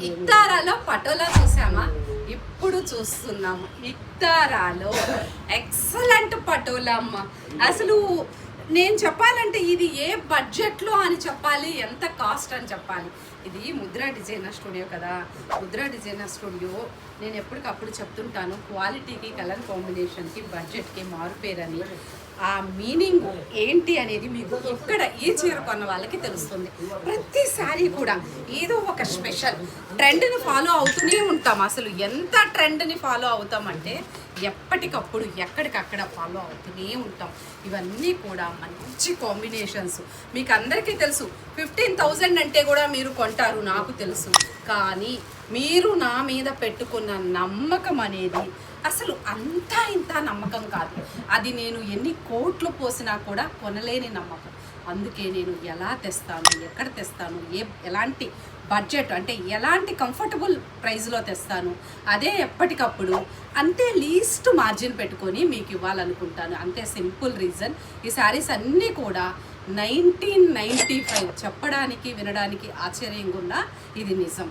ఇక్తారాలో పటోలా చూసామా, ఇప్పుడు చూస్తున్నాము. ఇక్తారాలో ఎక్సలెంట్ పటోలా అమ్మ. అసలు నేను చెప్పాలంటే ఇది ఏ బడ్జెట్లో అని చెప్పాలి, ఎంత కాస్ట్ అని చెప్పాలి. ఇది ముద్రా డిజైనర్ స్టూడియో కదా. ముద్రా డిజైనర్ స్టూడియో నేను ఎప్పటికప్పుడు చెప్తుంటాను, క్వాలిటీకి కలర్ కాంబినేషన్కి బడ్జెట్కి మారుపేరని. ఆ మీనింగ్ ఏంటి అనేది మీకు ఇక్కడ ఈ చీర కొన్న వాళ్ళకి తెలుస్తుంది. ప్రతి శారీ కూడా ఏదో ఒక స్పెషల్ ట్రెండ్ని ఫాలో అవుతూనే ఉంటాం. అసలు ఎంత ట్రెండ్ని ఫాలో అవుతామంటే ఎప్పటికప్పుడు ఎక్కడికక్కడ ఫాలో అవుతూనే ఉంటాం. ఇవన్నీ కూడా మంచి కాంబినేషన్స్. మీకు అందరికీ తెలుసు, 15,000 అంటే కూడా మీరు కొంటారు, నాకు తెలుసు. కానీ మీరు నా మీద పెట్టుకున్న నమ్మకం అనేది అసలు అంతా ఇంత నమ్మకం కాదు. అది నేను ఎన్ని కోట్లు పోసినా కూడా కొనలేని నమ్మకం. అందుకే నేను ఎలా తెస్తాను, ఎక్కడ తెస్తాను, ఎలాంటి బడ్జెట్ అంటే ఎలాంటి కంఫర్టబుల్ ప్రైస్లో తెస్తాను, అదే ఎప్పటికప్పుడు అంతే లీస్ట్ మార్జిన్ పెట్టుకొని మీకు ఇవ్వాలనుకుంటాను. అంతే సింపుల్ రీజన్. ఈ శారీస్ అన్నీ కూడా 1995 చెప్పడానికి వినడానికి ఆశ్చర్యంగా ఉన్న ఇది నిజం.